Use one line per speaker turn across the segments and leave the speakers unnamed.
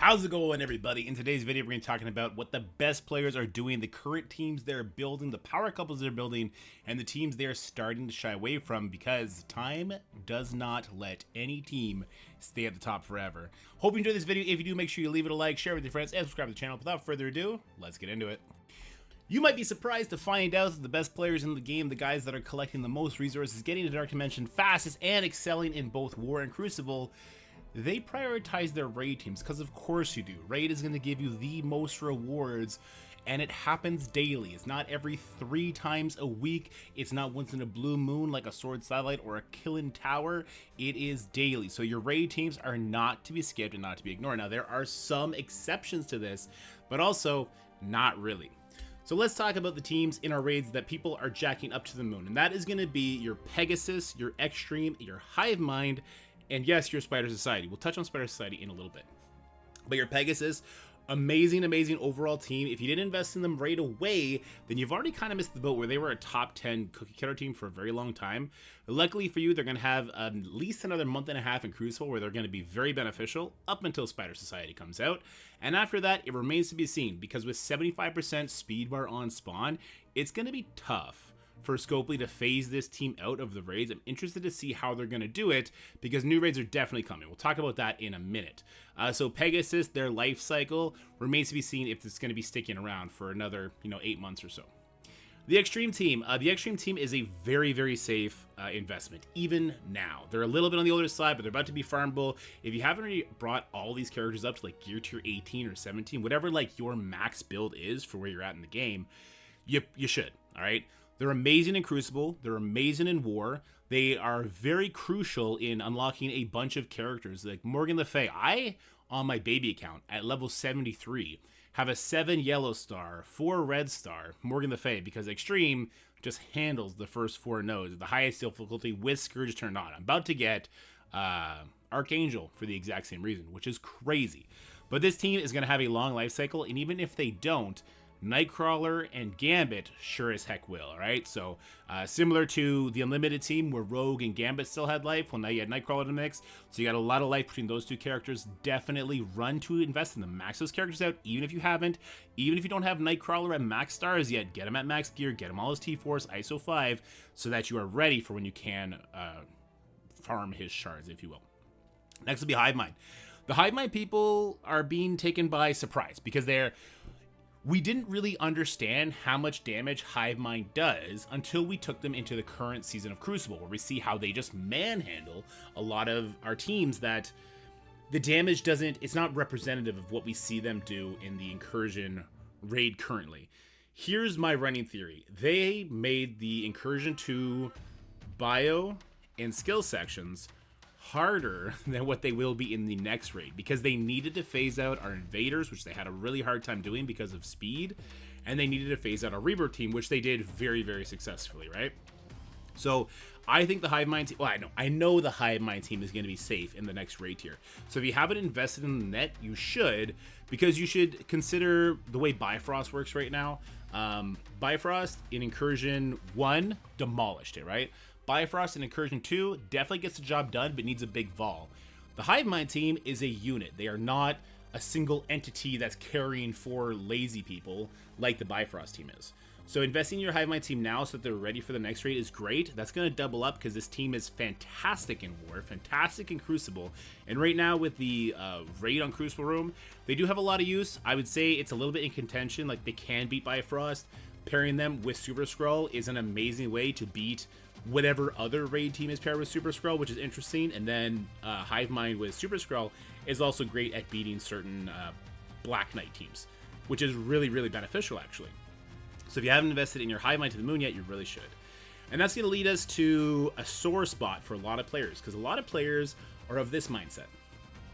How's it going, everybody? In today's video, we're going to be talking about what the best players are doing, the current teams they're building, the power couples they're building, and the teams they're starting to shy away from because time does not let any team stay at the top forever. Hope you enjoyed this video. If you do, make sure you leave it a like, share it with your friends, and subscribe to the channel. Without further ado, let's get into it. You might be surprised to find out that the best players in the game, the guys that are collecting the most resources, getting to Dark Dimension fastest, and excelling in both War and Crucible, they prioritize their raid teams, because of course you do. Raid is going to give you the most rewards, and it happens daily. It's not every 3 times a week. It's not once in a blue moon like a Sword Satellite or a Killing Tower. It is daily. So your raid teams are not to be skipped and not to be ignored. Now, there are some exceptions to this, but also not really. So let's talk about the teams in our raids that people are jacking up to the moon. And that is going to be your Pegasus, your Extreme, your Hive Mind, and yes, your Spider Society. We'll touch on Spider Society in a little bit. But your Pegasus, amazing overall team. If you didn't invest in them right away, then you've already kind of missed the boat where they were a top 10 cookie cutter team for a very long time. Luckily for you, they're going to have at least another month and a half in Crucible where they're going to be very beneficial up until Spider Society comes out. And after that, it remains to be seen, because with 75% speed bar on spawn, it's going to be tough for Skippable to phase this team out of the raids. I'm interested to see how they're going to do it, because new raids are definitely coming. We'll talk about that in a minute. So Pegasus, their life cycle remains to be seen if it's going to be sticking around for another 8 months or so. The Extreme team. The Extreme team is a very safe investment, even now. They're a little bit on the older side, but they're about to be farmable. If you haven't already brought all these characters up to like gear tier 18 or 17, whatever like your max build is for where you're at in the game, you should, all right? They're amazing in Crucible, they're amazing in War, they are very crucial in unlocking a bunch of characters. Like Morgan Le Fay, I, on my baby account, at level 73, have a 7 yellow star, 4 red star, Morgan Le Fay, because Extreme just handles the first 4 nodes at the highest difficulty with Scourge turned on. I'm about to get Archangel for the exact same reason, which is crazy. But this team is going to have a long life cycle, and even if they don't, Nightcrawler and Gambit sure as heck will, alright? So, similar to the Unlimited team where Rogue and Gambit still had life, well now you had Nightcrawler in the mix, so you got a lot of life between those two characters. Definitely run to invest in them. Max those characters out, even if you haven't. Even if you don't have Nightcrawler at max stars yet, get him at max gear, get him all his T-Force, ISO 5, so that you are ready for when you can farm his shards, if you will. Next will be Hive Mind. The Hive Mind people are being taken by surprise, because we didn't really understand how much damage Hive Mind does until we took them into the current season of Crucible, where we see how they just manhandle a lot of our teams, that the damage it's not representative of what we see them do in the Incursion raid currently. Here's my running theory. They made the Incursion 2 bio and skill sections harder than what they will be in the next raid, because they needed to phase out our invaders, which they had a really hard time doing because of speed, and they needed to phase out our rebirth team, which they did very successfully, right? So I think the Hive Mind team, well, I know the Hive Mind team is going to be safe in the next raid tier. So if you haven't invested in the net, you should, because you should consider the way Bifrost works right now. Bifrost in Incursion 1 demolished it, right? Bifrost in Incursion 2 definitely gets the job done, but needs a big vol. The Hive Mind team is a unit. They are not a single entity that's carrying 4 lazy people like the Bifrost team is. So investing in your Hive Mind team now so that they're ready for the next raid is great. That's going to double up, because this team is fantastic in War, fantastic in Crucible. And right now with the raid on Crucible Room, they do have a lot of use. I would say it's a little bit in contention. Like, they can beat Bifrost. Pairing them with Super Skrull is an amazing way to beat whatever other raid team is paired with Super Skrull, which is interesting. And then Hive Mind with Super Skrull is also great at beating certain Black Knight teams, which is really beneficial, actually. So if you haven't invested in your Hive Mind to the moon yet, you really should. And that's going to lead us to a sore spot for a lot of players, because a lot of players are of this mindset.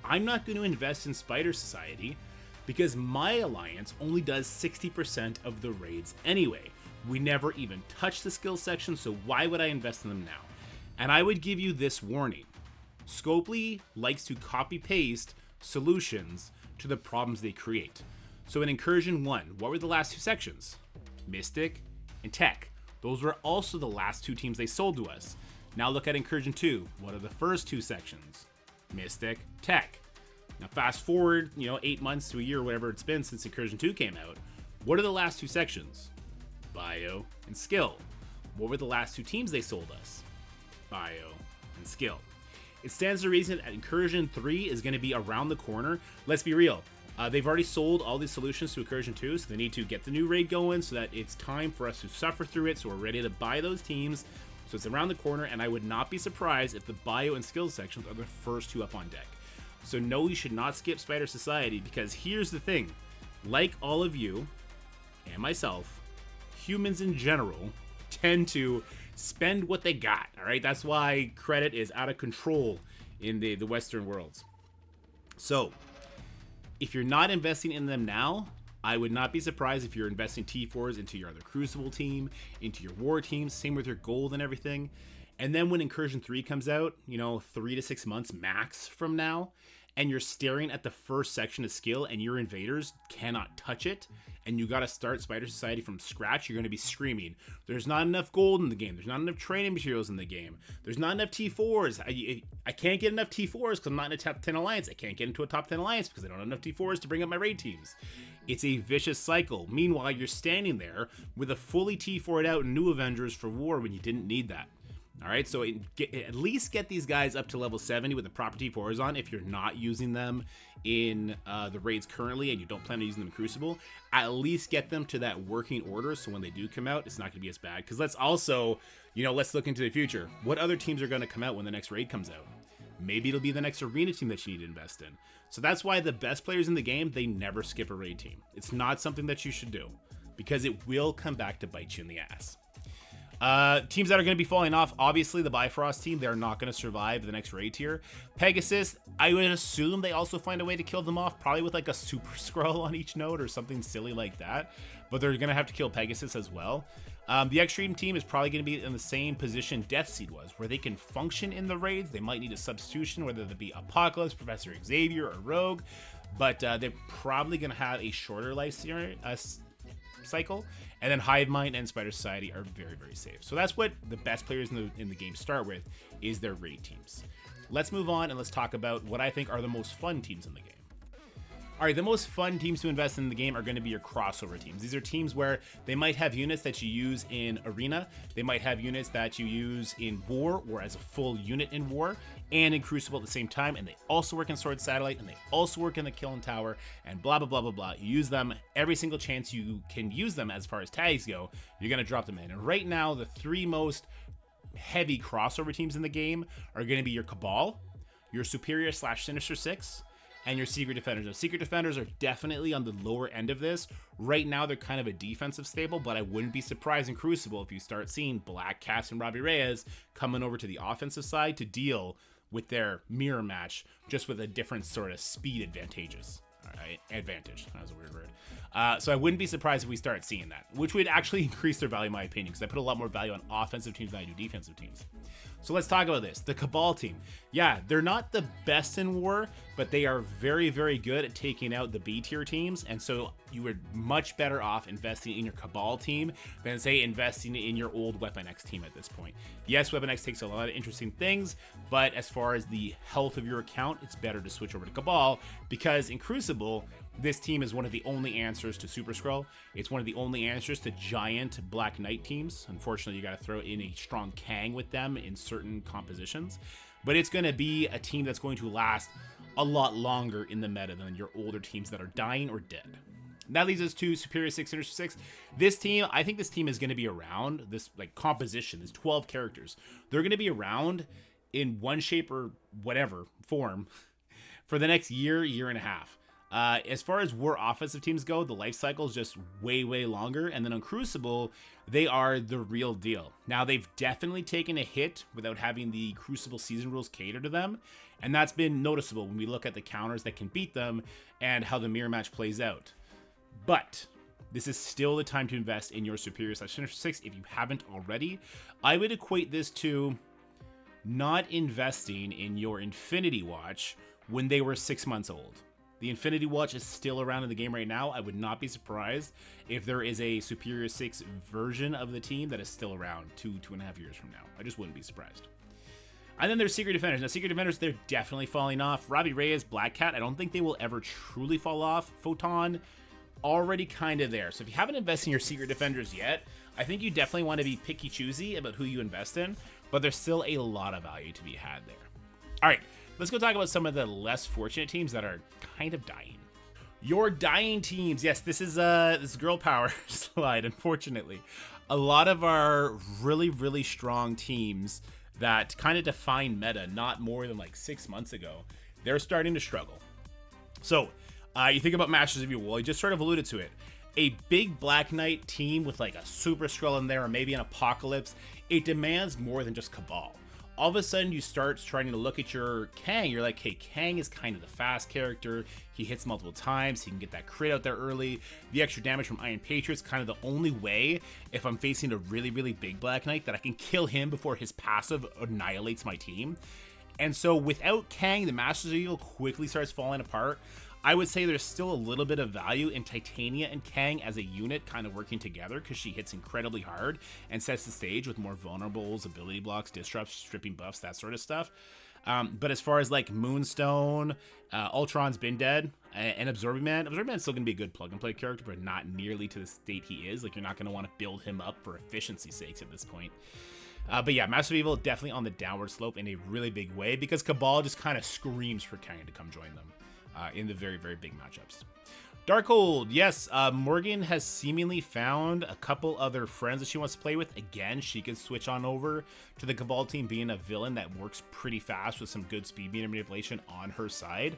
I'm not going to invest in Spider Society because my alliance only does 60% of the raids anyway. We never even touch the skill section, so why would I invest in them now? And I would give you this warning. Skippable likes to copy-paste solutions to the problems they create. So in Incursion 1, what were the last 2 sections? Mystic and Tech. Those were also the last 2 teams they sold to us. Now look at Incursion 2. What are the first 2 sections? Mystic, Tech. Now, fast forward, 8 months to a year, whatever it's been since Incursion 2 came out. What are the last two sections? Bio and skill. What were the last two teams they sold us? Bio and skill. It stands to reason that Incursion 3 is going to be around the corner. Let's be real. They've already sold all these solutions to Incursion 2, so they need to get the new raid going so that it's time for us to suffer through it, so we're ready to buy those teams. So it's around the corner, and I would not be surprised if the bio and skills sections are the first two up on deck. So no, you should not skip Spider Society, because here's the thing. Like all of you, and myself, humans in general tend to spend what they got, all right? That's why credit is out of control in the Western worlds. So if you're not investing in them now, I would not be surprised if you're investing T4s into your other Crucible team, into your war teams, same with your gold and everything. And then when Incursion 3 comes out, 3 to 6 months max from now, and you're staring at the first section of skill and your invaders cannot touch it, and you got to start Spider Society from scratch, you're going to be screaming, there's not enough gold in the game, there's not enough training materials in the game, there's not enough T4s, I can't get enough T4s because I'm not in a top 10 alliance, I can't get into a top 10 alliance because I don't have enough T4s to bring up my raid teams. It's a vicious cycle. Meanwhile, you're standing there with a fully T4'd out new Avengers for war when you didn't need that. All right, so at least get these guys up to level 70 with the proper T4s on if you're not using them in the raids currently and you don't plan on using them in Crucible. At least get them to that working order so when they do come out, it's not going to be as bad. Because let's also, let's look into the future. What other teams are going to come out when the next raid comes out? Maybe it'll be the next arena team that you need to invest in. So that's why the best players in the game, they never skip a raid team. It's not something that you should do because it will come back to bite you in the ass. Teams that are going to be falling off, obviously the Bifrost team, they're not going to survive the next raid tier. Pegasus, I would assume they also find a way to kill them off, probably with like a super scroll on each node or something silly like that. But they're going to have to kill Pegasus as well. The Extreme team is probably going to be in the same position Deathseed was, where they can function in the raids. They might need a substitution, whether it be Apocalypse, Professor Xavier, or Rogue. But they're probably going to have a shorter life cycle. And then Hive Mind and Spider Society are very, very safe. So that's what the best players in the game start with, is their raid teams. Let's move on and let's talk about what I think are the most fun teams in the game. All right, the most fun teams to invest in the game are going to be your crossover teams. These are teams where they might have units that you use in Arena, they might have units that you use in War or as a full unit in War and in Crucible at the same time, and they also work in Sword Satellite, and they also work in the Kill and Tower, and blah, blah, blah, blah, blah. You use them every single chance you can use them as far as tags go, you're going to drop them in. And right now, the three most heavy crossover teams in the game are going to be your Cabal, your Superior / Sinister Six, and your Secret Defenders. Now, Secret Defenders are definitely on the lower end of this. Right now, they're kind of a defensive staple, but I wouldn't be surprised in Crucible if you start seeing Black Cat and Robbie Reyes coming over to the offensive side to deal with their mirror match, just with a different sort of speed advantage. That was a weird word. So I wouldn't be surprised if we start seeing that, which would actually increase their value in my opinion, because I put a lot more value on offensive teams than I do defensive teams. So let's talk about this. The Cabal team. Yeah, they're not the best in War, but they are very, very good at taking out the B tier teams. And so you were much better off investing in your Cabal team than, say, investing in your old Weapon X team at this point. Yes, Weapon X takes a lot of interesting things, but as far as the health of your account, it's better to switch over to Cabal, because in Crucible, this team is one of the only answers to Super Skrull. It's one of the only answers to giant Black Knight teams. Unfortunately, you got to throw in a strong Kang with them in certain compositions. But it's going to be a team that's going to last a lot longer in the meta than your older teams that are dying or dead. That leads us to Superior 6, Sinister 6. This team, I think this team is going to be around, this like composition, there's 12 characters. They're going to be around in one shape or whatever form for the next year, year and a half. As far as War offensive teams go, the life cycle is just way, way longer. And then on Crucible, they are the real deal. Now, they've definitely taken a hit without having the Crucible season rules cater to them. And that's been noticeable when we look at the counters that can beat them and how the mirror match plays out. But this is still the time to invest in your Superior / Sinister 6 if you haven't already. I would equate this to not investing in your Infinity Watch when they were 6 months old. The Infinity Watch is still around in the game right now. I would not be surprised if there is a Superior 6 version of the team that is still around 2.5 years from now. I just wouldn't be surprised. And then there's Secret Defenders. Now, Secret Defenders, they're definitely falling off. Robbie Reyes, Black Cat, I don't think they will ever truly fall off. Photon, already kind of there. So if you haven't invested in your Secret Defenders yet, I think you definitely want to be picky choosy about who you invest in, but there's still a lot of value to be had there. All right, let's go talk about some of the less fortunate teams that are kind of dying. Your dying teams. Yes, this is girl power slide, unfortunately. A lot of our really, really strong teams that kind of defined meta not more than like 6 months ago, they're starting to struggle. So you think about Masters of Evil. Well, I just sort of alluded to it. A big Black Knight team with like a Super Skrull in there, or maybe an Apocalypse, it demands more than just Cabal. All of a sudden, you start trying to look at your Kang. You're like, hey, Kang is kind of the fast character. He hits multiple times. He can get that crit out there early. The extra damage from Iron Patriot's kind of the only way, if I'm facing a really, really big Black Knight, that I can kill him before his passive annihilates my team. And so without Kang, the Masters of Evil quickly starts falling apart. I would say there's still a little bit of value in Titania and Kang as a unit kind of working together, because she hits incredibly hard and sets the stage with more vulnerables, ability blocks, disrupts, stripping buffs, that sort of stuff. But as far as like Moonstone, Ultron's been dead, and Absorbing Man's still going to be a good plug and play character, but not nearly to the state he is. Like, you're not going to want to build him up for efficiency's sakes at this point. But yeah, Master of Evil definitely on the downward slope in a really big way, because Cabal just kind of screams for Kang to come join them in the very, very big matchups. Darkhold, yes, Morgan has seemingly found a couple other friends that she wants to play with. Again, she can switch on over to the Cabal team, being a villain that works pretty fast with some good speed meter manipulation on her side.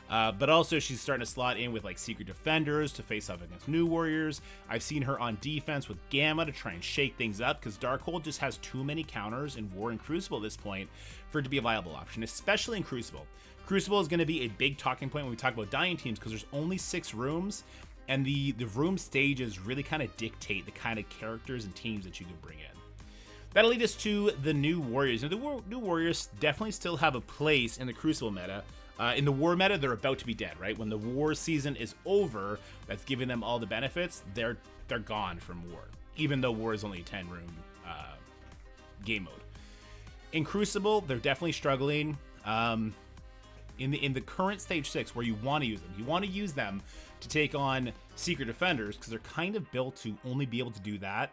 But also she's starting to slot in with like Secret Defenders to face off against New Warriors. I've seen her on defense with Gamma to try and shake things up, because Darkhold just has too many counters in War and Crucible at this point for it to be a viable option, especially in Crucible. Crucible is going to be a big talking point when we talk about dying teams, because there's only 6 rooms, and the room stages really kind of dictate the kind of characters and teams that you can bring in. That'll lead us to the New Warriors. Now, the New Warriors definitely still have a place in the Crucible meta. In the War meta, they're about to be dead, right? When the War season is over, that's giving them all the benefits, they're gone from War, even though War is only a 10-room game mode. In Crucible, they're definitely struggling. In the current stage 6, where you want to use them, you want to use them to take on Secret Defenders, because they're kind of built to only be able to do that.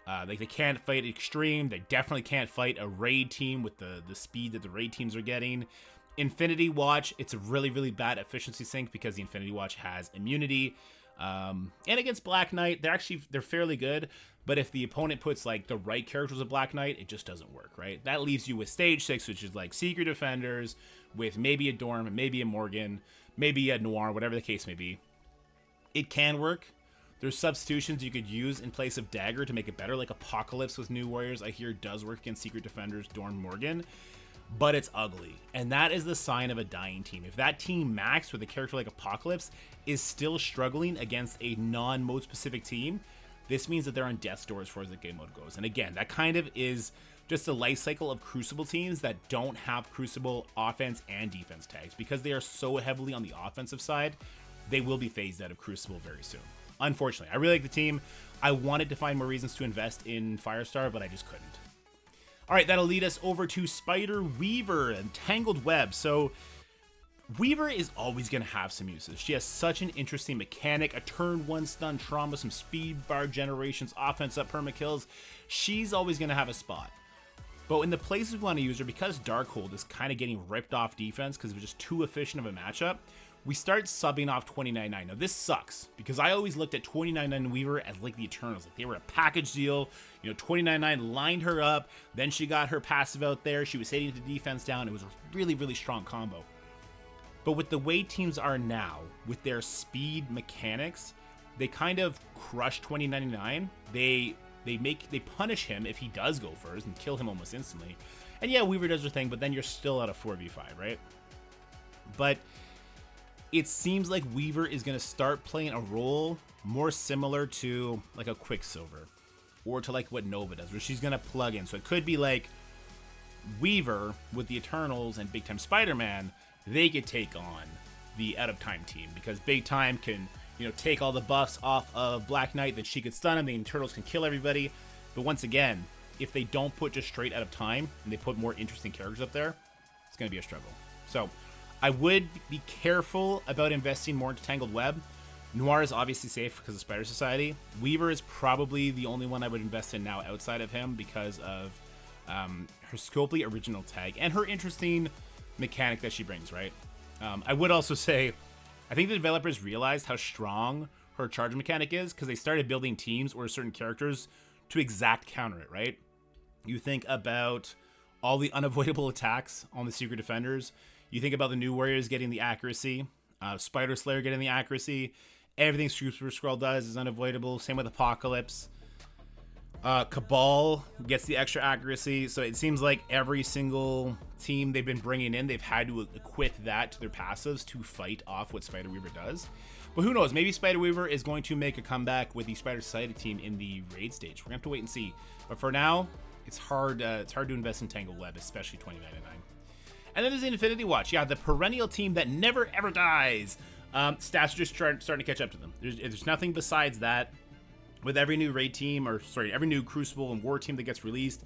Like, they can't fight Extreme. They definitely can't fight a raid team with the speed that the raid teams are getting. Infinity Watch, it's a really, really bad efficiency sink, because the Infinity Watch has immunity. And against Black Knight, they're fairly good. But if the opponent puts like the right characters of Black Knight, it just doesn't work, right? That leaves you with stage 6, which is like Secret Defenders with maybe a Dorm, maybe a Morgan, maybe a Noir, whatever the case may be. It can work. There's substitutions you could use in place of Dagger to make it better, like Apocalypse with New Warriors, I hear does work against Secret Defenders, Dorm, Morgan. But it's ugly, and that is the sign of a dying team. If that team max with a character like Apocalypse is still struggling against a non-mode specific team, this means that they're on death's door as far as the game mode goes. And again, that kind of is just the life cycle of Crucible teams that don't have Crucible offense and defense tags, because they are so heavily on the offensive side. They will be phased out of Crucible very soon. Unfortunately, I really like the team. I wanted to find more reasons to invest in Firestar, but I just couldn't. All right, that'll lead us over to Spider Weaver and Tangled Web. So Weaver is always going to have some uses. She has such an interesting mechanic, a turn 1 stun trauma, some speed bar generations, offense up permakills. She's always going to have a spot. But in the places we want to use her, because Darkhold is kind of getting ripped off defense because it was just too efficient of a matchup, we start subbing off 29.9. Now this sucks, because I always looked at 29.9 Weaver as like the Eternals. Like, they were a package deal. You know, 29.9 lined her up, then she got her passive out there. She was hitting the defense down. It was a really, really strong combo. But with the way teams are now, with their speed mechanics, they kind of crush 2099. They punish him if he does go first and kill him almost instantly. And yeah, Weaver does her thing, but then you're still at a 4v5, right? But it seems like Weaver is going to start playing a role more similar to like a Quicksilver, or to like what Nova does, where she's going to plug in. So it could be like Weaver with the Eternals and Big Time Spider-Man. They could take on the Out of Time team, because Big Time can, you know, take all the buffs off of Black Knight, then she could stun him, the Eternals can kill everybody. But once again, if they don't put just straight out of time and they put more interesting characters up there, it's going to be a struggle. So I would be careful about investing more into Tangled Web. Noir is obviously safe because of Spider Society. Weaver is probably the only one I would invest in now outside of him because of her Scopely original tag and her interesting mechanic that she brings, right? I would also say, I think the developers realized how strong her charge mechanic is because they started building teams or certain characters to exact counter it, right? You think about all the unavoidable attacks on the Secret Defenders. You think about the New Warriors getting the accuracy, Spider Slayer getting the accuracy. Everything Super Skrull does is unavoidable. Same with Apocalypse. Cabal gets the extra accuracy. So it seems like every single team they've been bringing in, they've had to equip that to their passives to fight off what Spider Weaver does. But who knows? Maybe Spider Weaver is going to make a comeback with the Spider Society team in the raid stage. We're going to have to wait and see. But for now, it's hard to invest in Tangled Web, especially 2099. And then there's the Infinity Watch. Yeah, the perennial team that never ever dies. Stats are just starting to catch up to them. There's nothing besides that. With every new raid team, every new Crucible and War team that gets released,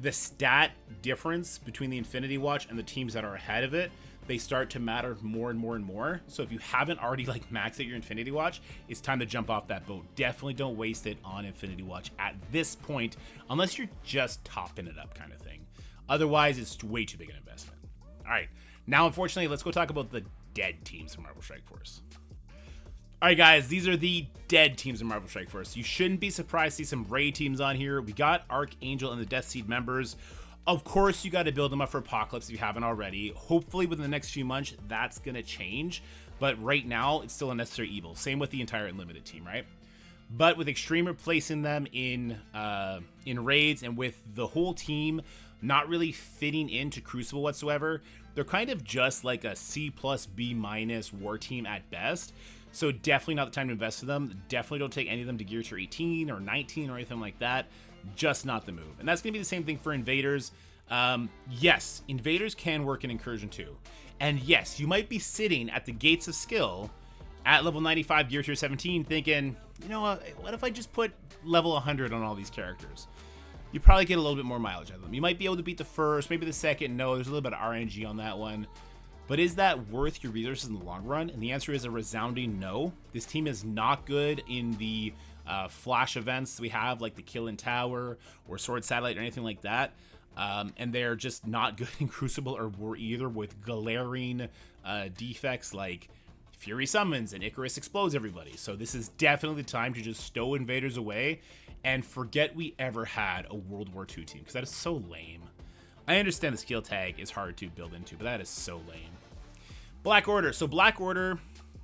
the stat difference between the Infinity Watch and the teams that are ahead of it, they start to matter more and more and more. So if you haven't already maxed out your Infinity Watch, it's time to jump off that boat. Definitely don't waste it on Infinity Watch at this point, unless you're just topping it up kind of thing. Otherwise, it's way too big an investment. All right, now unfortunately, let's go talk about the dead teams from Marvel Strike Force. All right, guys, these are the dead teams in Marvel Strike Force. You shouldn't be surprised to see some raid teams on here. We got Archangel and the Death Seed members. Of course, you got to build them up for Apocalypse if you haven't already. Hopefully, within the next few months, that's going to change. But right now, it's still a necessary evil. Same with the entire Unlimited team, right? But with Extreme replacing them in raids and with the whole team not really fitting into Crucible whatsoever, they're kind of just like a C+, B- war team at best. So definitely not the time to invest in them. Definitely don't take any of them to Gear Tier 18 or 19 or anything like that. Just not the move. And that's going to be the same thing for Invaders. Yes, Invaders can work in Incursion too. And yes, you might be sitting at the gates of skill at level 95, Gear Tier 17, thinking, you know what if I just put level 100 on all these characters? You probably get a little bit more mileage out of them. You might be able to beat the first, maybe the second. No, there's a little bit of RNG on that one. But is that worth your resources in the long run? And the answer is a resounding no. This team is not good in the flash events we have, like the Kill in Tower or Sword Satellite or anything like that. And they're just not good in Crucible or War either, with glaring defects like Fury Summons and Icarus Explodes everybody. So this is definitely the time to just stow Invaders away and forget we ever had a World War II team, because that is so lame. I understand the skill tag is hard to build into, but that is so lame. Black Order. So Black Order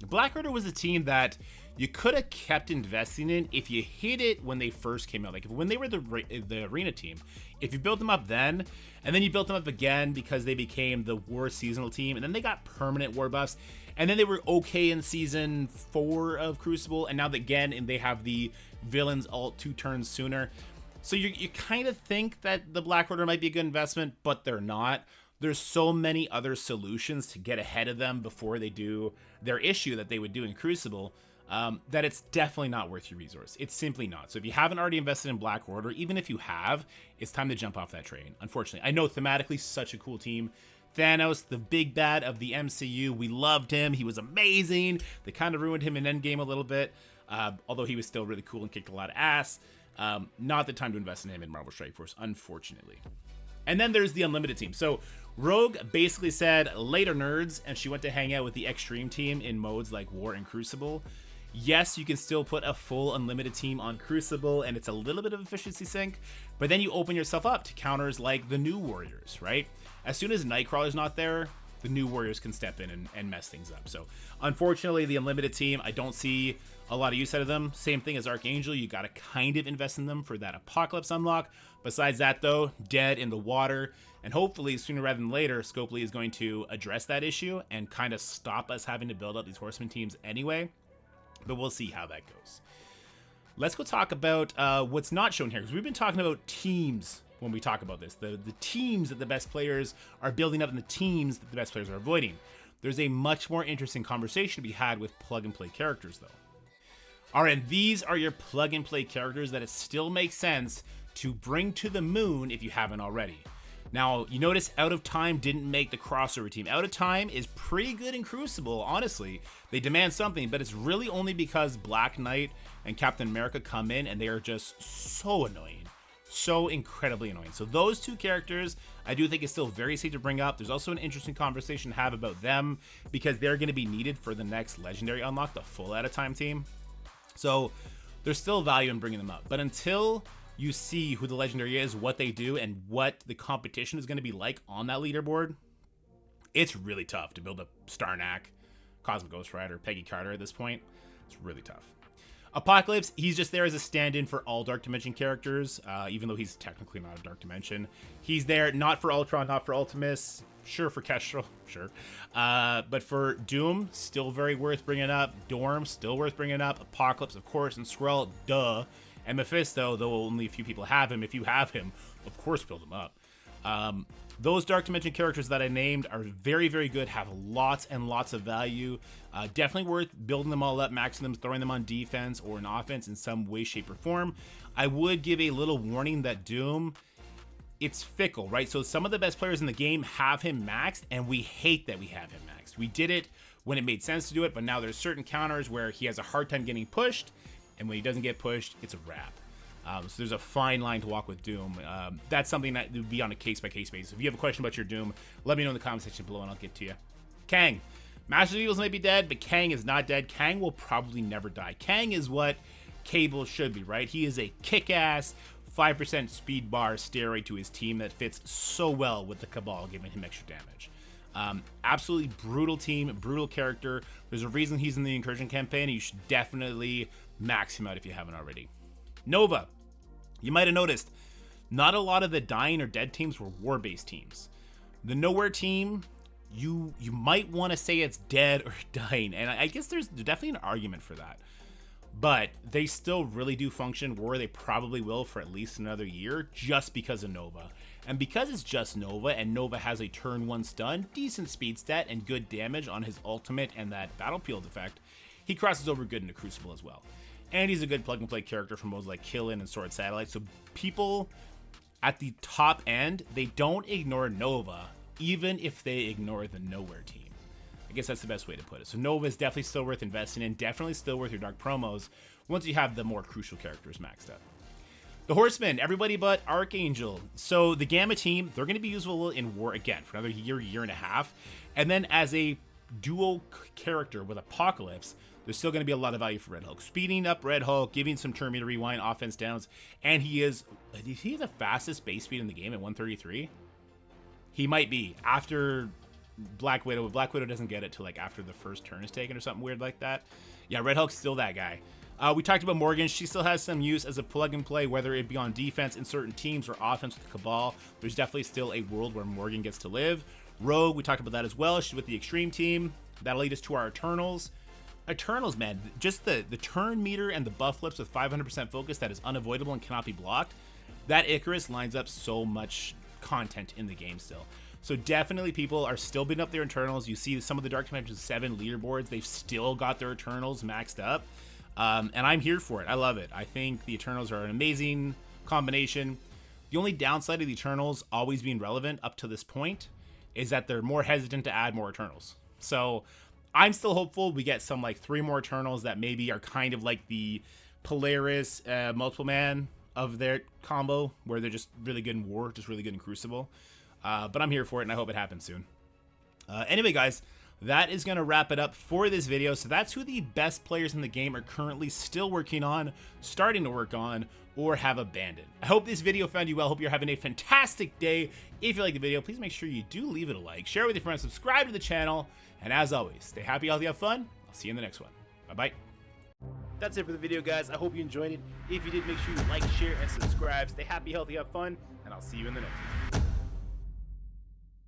was a team that you could have kept investing in if you hit it when they first came out. Like when they were the arena team, if you built them up then, and then you built them up again because they became the War seasonal team, and then they got permanent War buffs, and then they were okay in season 4 of Crucible, and now again, and they have the villains alt 2 turns sooner. So you kind of think that the Black Order might be a good investment, but they're not. There's so many other solutions to get ahead of them before they do their issue that they would do in Crucible, that it's definitely not worth your resource. It's simply not. So if you haven't already invested in Black Order, even if you have, it's time to jump off that train, unfortunately. I know thematically such a cool team. Thanos, the big bad of the MCU, we loved him. He was amazing. They kind of ruined him in Endgame a little bit, although he was still really cool and kicked a lot of ass. Not the time to invest in him in Marvel Strike Force, unfortunately. And then there's the Unlimited team. So Rogue basically said, later nerds, and she went to hang out with the Extreme team in modes like War and Crucible. Yes, you can still put a full Unlimited team on Crucible, and it's a little bit of efficiency sink, but then you open yourself up to counters like the New Warriors, right? As soon as Nightcrawler's not there, the New Warriors can step in and mess things up. So unfortunately, the Unlimited team, I don't see a lot of use out of them. Same thing as Archangel, you got to kind of invest in them for that Apocalypse unlock. Besides that though, dead in the water, and hopefully sooner rather than later, Scopely is going to address that issue and kind of stop us having to build up these Horseman teams anyway, but we'll see how that goes. Let's go talk about what's not shown here, because we've been talking about teams when we talk about this, the teams that the best players are building up and the teams that the best players are avoiding. There's a much more interesting conversation to be had with plug and play characters though. All right, these are your plug and play characters that it still makes sense to bring to the moon if you haven't already. Now, you notice Out of Time didn't make the crossover team. Out of Time is pretty good in Crucible, honestly. They demand something, but it's really only because Black Knight and Captain America come in and they are just so annoying. So incredibly annoying. So those two characters, I do think it's still very safe to bring up. There's also an interesting conversation to have about them because they're going to be needed for the next Legendary unlock, the full Out of Time team. So there's still value in bringing them up. But until you see who the Legendary is, what they do, and what the competition is going to be like on that leaderboard, it's really tough to build up Starnak, Cosmic Ghost Rider, Peggy Carter at this point. It's really tough. Apocalypse, he's just there as a stand-in for all Dark Dimension characters, even though he's technically not a Dark Dimension. He's there not for Ultron, not for Ultimus, sure for Kestrel, sure. But for Doom, still very worth bringing up. Dorm, still worth bringing up. Apocalypse, of course, and Skrull, duh. And Mephisto, though only a few people have him, if you have him, of course build him up. Those Dark Dimension characters that I named are very, very good, have lots and lots of value. Definitely worth building them all up, maxing them, throwing them on defense or an offense in some way, shape, or form. I would give a little warning that Doom, it's fickle, right? So some of the best players in the game have him maxed, and we hate that we have him maxed. We did it when it made sense to do it, but now there's certain counters where he has a hard time getting pushed, and when he doesn't get pushed, it's a wrap. So there's a fine line to walk with Doom. That's something that would be on a case-by-case basis. If you have a question about your Doom, let me know in the comment section below and I'll get to you. Kang. Master of Evils might be dead, but Kang is not dead. Kang will probably never die. Kang is what Cable should be, right? He is a kick-ass 5% speed bar steroid to his team that fits so well with the Cabal, giving him extra damage. Absolutely brutal team, brutal character. There's a reason he's in the Incursion campaign, and you should definitely max him out if you haven't already. Nova. You might have noticed, not a lot of the dying or dead teams were war-based teams. The Nowhere team, you might want to say it's dead or dying, and I guess there's definitely an argument for that. But they still really do function where they probably will for at least another year just because of Nova. And because it's just Nova, and Nova has a turn 1 stun, decent speed stat, and good damage on his ultimate and that Battlefield effect, he crosses over good into Crucible as well. And he's a good plug-and-play character for modes like Kill-In and Sword Satellite. So people at the top end, they don't ignore Nova, even if they ignore the Nowhere team. I guess that's the best way to put it. So Nova is definitely still worth investing in, definitely still worth your dark promos once you have the more crucial characters maxed up. The Horsemen, everybody but Archangel. So the Gamma team, they're going to be useful in War again for another year, year and a half. And then as a dual character with Apocalypse, there's still going to be a lot of value for Red Hulk. Speeding up Red Hulk, giving some turn meter rewind, offense downs, and he is the fastest base speed in the game at 133? He might be after Black Widow. Black Widow doesn't get it till like after the first turn is taken or something weird like that. Yeah, Red Hulk's still that guy. We talked about Morgan. She still has some use as a plug and play, whether it be on defense in certain teams or offense with the Cabal. There's definitely still a world where Morgan gets to live. Rogue, we talked about that as well. She's with the Extreme team. That'll lead us to our Eternals. Eternals, man, just the turn meter and the buff flips with 500% focus that is unavoidable and cannot be blocked. That Icarus lines up so much content in the game still. So definitely people are still beating up their Eternals. You see some of the Dark Dimension 7 leaderboards, they've still got their Eternals maxed up. And I'm here for it. I love it. I think the Eternals are an amazing combination. The only downside of the Eternals always being relevant up to this point is that they're more hesitant to add more Eternals. So I'm still hopeful we get some like 3 more Eternals that maybe are kind of like the Polaris multiple man of their combo, where they're just really good in War, just really good in Crucible. But I'm here for it, and I hope it happens soon. Anyway, guys, that is going to wrap it up for this video. So that's who the best players in the game are currently still working on, starting to work on, or have abandoned. I hope this video found you well. Hope you're having a fantastic day. If you like the video, please make sure you do leave it a like, share it with your friends, subscribe to the channel, and as always, stay happy, healthy, have fun. I'll see you in the next one. Bye-bye. That's it for the video, guys. I hope you enjoyed it. If you did, make sure you like, share, and subscribe. Stay happy, healthy, have fun, and I'll see you in the next one.